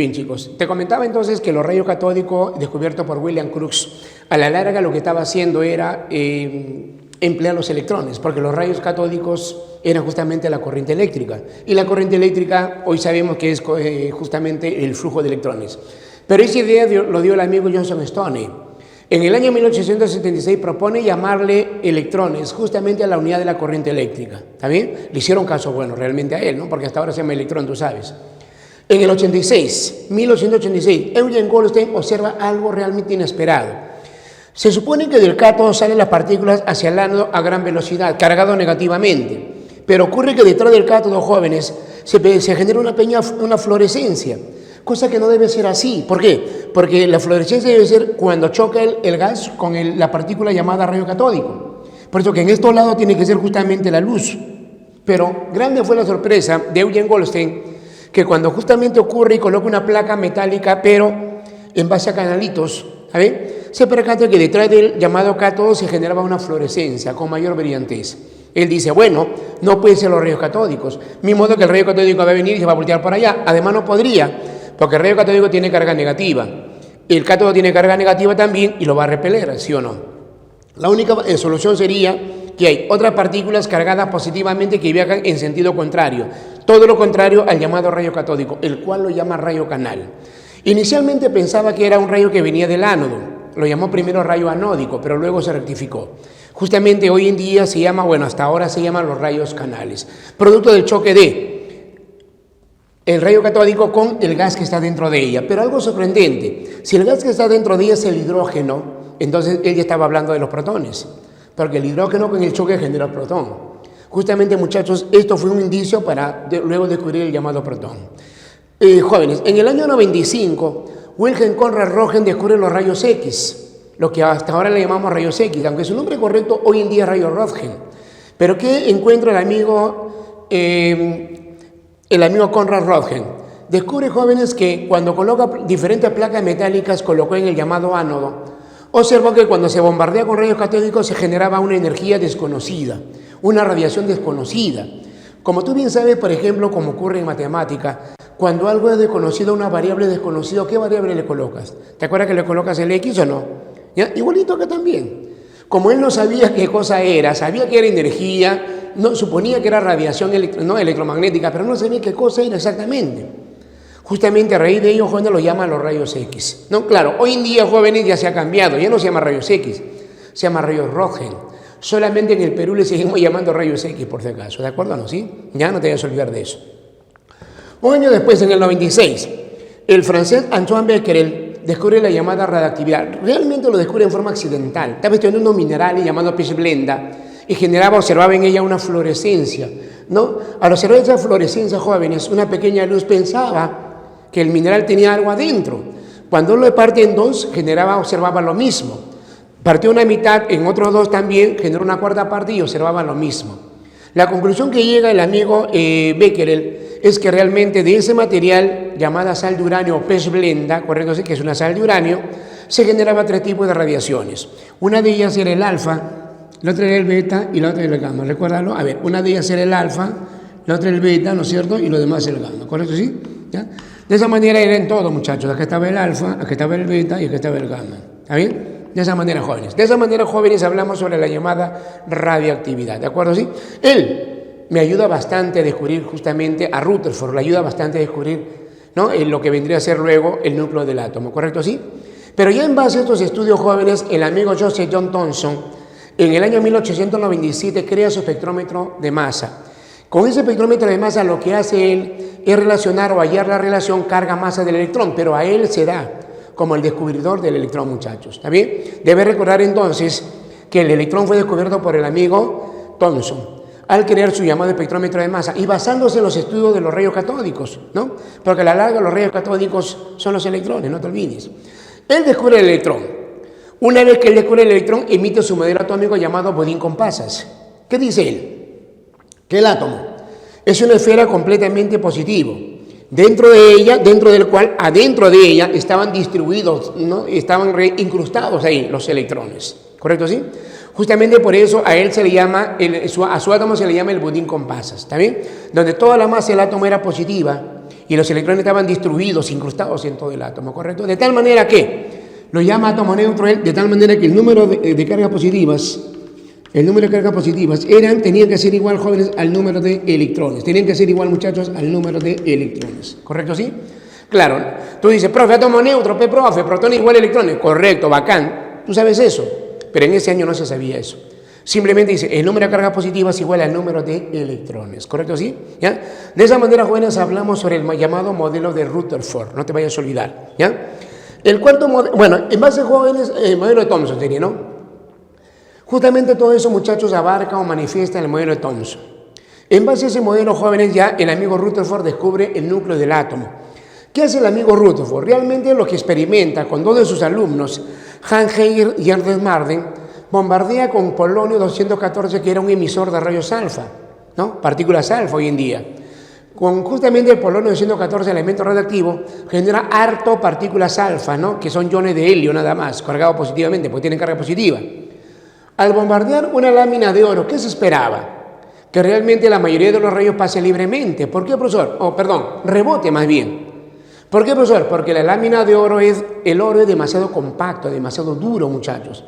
bien, chicos, te comentaba entonces que los rayos catódicos descubiertos por William Crookes, a la larga lo que estaba haciendo era emplear los electrones, porque los rayos catódicos eran justamente la corriente eléctrica, y la corriente eléctrica hoy sabemos que es justamente el flujo de electrones. Pero esa idea lo dio el amigo Johnson Stoney. En el año 1876 propone llamarle electrones justamente a la unidad de la corriente eléctrica. ¿Está bien? Le hicieron caso bueno realmente a él, ¿no? Porque hasta ahora se llama electrón, tú sabes. En el 1886, Eugen Goldstein observa algo realmente inesperado. Se supone que del cátodo salen las partículas hacia el ánodo a gran velocidad, cargado negativamente. Pero ocurre que detrás del cátodo, jóvenes, se genera una fluorescencia. Cosa que no debe ser así. ¿Por qué? Porque la fluorescencia debe ser cuando choca el gas con la partícula llamada rayo catódico. Por eso que en estos lados tiene que ser justamente la luz. Pero grande fue la sorpresa de Eugen Goldstein, que cuando justamente ocurre y coloca una placa metálica, pero en base a canalitos, ¿sabes? Se percata que detrás del llamado cátodo se generaba una fluorescencia con mayor brillantez. Él dice, bueno, no pueden ser los rayos catódicos. Mi modo que el rayo catódico va a venir y se va a voltear por allá. Además no podría, porque el rayo catódico tiene carga negativa. El cátodo tiene carga negativa también y lo va a repeler, ¿sí o no? La única solución sería que hay otras partículas cargadas positivamente que viajan en sentido contrario. Todo lo contrario al llamado rayo catódico, el cual lo llama rayo canal. Inicialmente pensaba que era un rayo que venía del ánodo. Lo llamó primero rayo anódico, pero luego se rectificó. Justamente hoy en día se llama, bueno, hasta ahora se llaman los rayos canales. Producto del choque de el rayo catódico con el gas que está dentro de ella. Pero algo sorprendente, si el gas que está dentro de ella es el hidrógeno, entonces él ya estaba hablando de los protones. Porque el hidrógeno con el choque genera el protón. Justamente, muchachos, esto fue un indicio para luego descubrir el llamado protón. Jóvenes, en el año 95, Wilhelm Conrad Röntgen descubre los rayos X, lo que hasta ahora le llamamos rayos X, aunque su nombre correcto hoy en día es rayo Röntgen. Pero ¿qué encuentra el amigo Conrad Röntgen? Descubre, jóvenes, que cuando coloca diferentes placas metálicas, colocó en el llamado ánodo, observó que cuando se bombardea con rayos catódicos se generaba una energía desconocida, una radiación desconocida. Como tú bien sabes, por ejemplo, como ocurre en matemática, cuando algo es desconocido, una variable desconocida, ¿qué variable le colocas? ¿Te acuerdas que le colocas el X o no? ¿Ya? Igualito acá también. Como él no sabía qué cosa era, sabía que era energía, no, suponía que era radiación electromagnética, pero no sabía qué cosa era exactamente. Justamente a raíz de ello, jóvenes, lo llaman los rayos X. No, claro, hoy en día, jóvenes, ya se ha cambiado, ya no se llama rayos X, se llama rayos Röntgen. Solamente en el Perú le seguimos llamando rayos X, por si acaso, ¿de acuerdo o no? ¿Sí? Ya no te vayas a olvidar de eso. Un año después, en el 96, el francés Antoine Becquerel descubre la llamada radiactividad. Realmente lo descubre en forma accidental. Estaba estudiando unos minerales llamados pez blenda y observaba en ella una fluorescencia, ¿no? Al observar esa fluorescencia, jóvenes, una pequeña luz, pensaba que el mineral tenía algo adentro. Cuando lo parte en dos, observaba lo mismo. Partió una mitad, en otros dos también, generó una cuarta parte y observaba lo mismo. La conclusión que llega el amigo Becquerel es que realmente de ese material llamada sal de uranio o pez blenda, correcto, que es una sal de uranio, se generaba tres tipos de radiaciones. Una de ellas era el alfa, la otra era el beta y la otra era el gamma. Recuérdalo, a ver, una de ellas era el alfa, la otra el beta, ¿no es cierto? Y lo demás el gamma, ¿correcto? ¿Sí? ¿Ya? De esa manera era en todo, muchachos. Acá estaba el alfa, acá estaba el beta y acá estaba el gamma. ¿Está bien? De esa manera, jóvenes. De esa manera, jóvenes, hablamos sobre la llamada radioactividad. ¿De acuerdo? ¿Sí? Él me ayuda bastante a descubrir justamente, a Rutherford le ayuda bastante a descubrir, ¿no?, lo que vendría a ser luego el núcleo del átomo. ¿Correcto? ¿Sí? Pero ya en base a estos estudios, jóvenes, el amigo Joseph John Thomson, en el año 1897, crea su espectrómetro de masa. Con ese espectrómetro de masa lo que hace él es relacionar o hallar la relación carga-masa del electrón, pero a él se da como el descubridor del electrón, muchachos. ¿Está bien? Debe recordar entonces que el electrón fue descubierto por el amigo Thomson al crear su llamado espectrómetro de masa y basándose en los estudios de los rayos catódicos, ¿no? Porque a la larga los rayos catódicos son los electrones, no te olvides. Él descubre el electrón. Una vez que él descubre el electrón, emite su modelo atómico llamado budín con pasas. ¿Qué dice él? Que el átomo es una esfera completamente positiva, dentro de ella, adentro de ella estaban distribuidos, ¿no? Estaban incrustados ahí los electrones, ¿correcto? ¿Sí? Justamente por eso a él se le llama, a su átomo se le llama el budín con pasas, ¿está bien? Donde toda la masa del átomo era positiva y los electrones estaban distribuidos, incrustados en todo el átomo, ¿correcto? De tal manera que lo llama átomo neutro, de tal manera que el número de cargas positivas, tenían que ser igual, jóvenes, al número de electrones. Tenían que ser igual, muchachos, al número de electrones. ¿Correcto, sí? Claro. Tú dices, profe, átomo neutro, profe, protones igual a electrones. Correcto, bacán. Tú sabes eso. Pero en ese año no se sabía eso. Simplemente dice, el número de cargas positivas es igual al número de electrones. ¿Correcto, sí? ¿Ya? De esa manera, jóvenes, hablamos sobre el llamado modelo de Rutherford. No te vayas a olvidar. ¿Ya? El cuarto modelo, bueno, en base, jóvenes, el modelo de Thomson sería, ¿no? Justamente todo eso, muchachos, abarca o manifiesta el modelo de Thomson. En base a ese modelo, jóvenes, ya el amigo Rutherford descubre el núcleo del átomo. ¿Qué hace el amigo Rutherford? Realmente lo que experimenta con dos de sus alumnos, Hans Heger y Ernst Marden, bombardea con polonio 214, que era un emisor de rayos alfa, ¿no? Partículas alfa hoy en día. Con justamente el polonio 214, elemento radioactivo, genera harto partículas alfa, ¿no? Que son iones de helio nada más, cargados positivamente, porque tienen carga positiva. Al bombardear una lámina de oro, ¿qué se esperaba? Que realmente la mayoría de los rayos pase libremente. ¿Por qué, profesor? Rebote más bien. ¿Por qué, profesor? Porque la lámina de oro es demasiado compacto, demasiado duro, muchachos.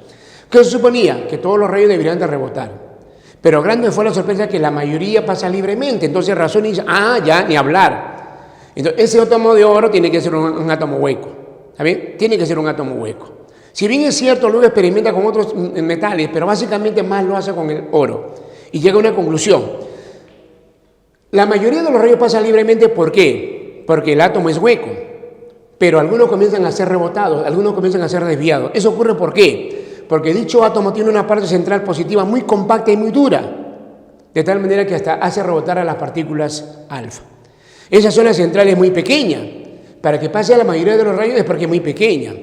¿Qué se suponía? Que todos los rayos deberían de rebotar. Pero grande fue la sorpresa que la mayoría pasa libremente. Entonces razón y dice, ya, ni hablar. Entonces ese átomo de oro tiene que ser un átomo hueco. ¿Está bien? Tiene que ser un átomo hueco. Si bien es cierto, luego experimenta con otros metales, pero básicamente más lo hace con el oro. Y llega a una conclusión. La mayoría de los rayos pasan libremente, ¿por qué? Porque el átomo es hueco. Pero algunos comienzan a ser rebotados, algunos comienzan a ser desviados. ¿Eso ocurre por qué? Porque dicho átomo tiene una parte central positiva muy compacta y muy dura. De tal manera que hasta hace rebotar a las partículas alfa. Esa zona central es muy pequeña. Para que pase a la mayoría de los rayos es porque es muy pequeña.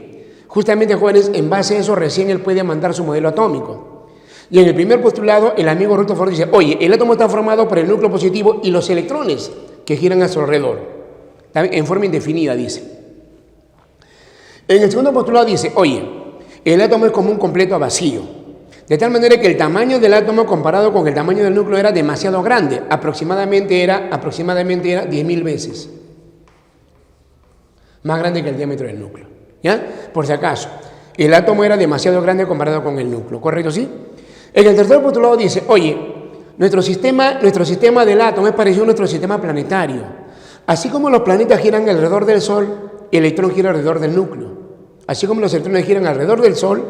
Justamente, jóvenes, en base a eso recién él puede mandar su modelo atómico. Y en el primer postulado, el amigo Rutherford dice, oye, el átomo está formado por el núcleo positivo y los electrones que giran a su alrededor. En forma indefinida, dice. En el segundo postulado dice, oye, el átomo es como un completo vacío. De tal manera que el tamaño del átomo comparado con el tamaño del núcleo era demasiado grande. Aproximadamente era 10.000 veces más grande que el diámetro del núcleo. ¿Ya? Por si acaso, el átomo era demasiado grande comparado con el núcleo, ¿correcto? ¿Sí? En el tercer postulado dice, oye, nuestro sistema del átomo es parecido a nuestro sistema planetario. Así como los planetas giran alrededor del Sol, el electrón gira alrededor del núcleo. Así como los electrones giran alrededor del Sol,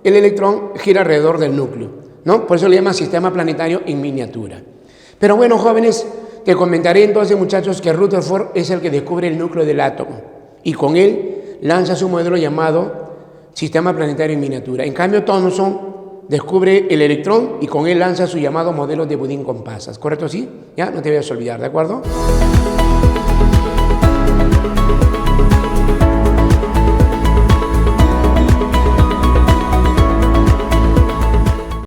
el electrón gira alrededor del núcleo, ¿no? Por eso le llama sistema planetario en miniatura. Pero bueno, jóvenes, te comentaré entonces, muchachos, que Rutherford es el que descubre el núcleo del átomo. Y con él lanza su modelo llamado sistema planetario en miniatura. En cambio, Thomson descubre el electrón y con él lanza su llamado modelo de budín con pasas. ¿Correcto? ¿Sí? Ya, no te vayas a olvidar, ¿de acuerdo?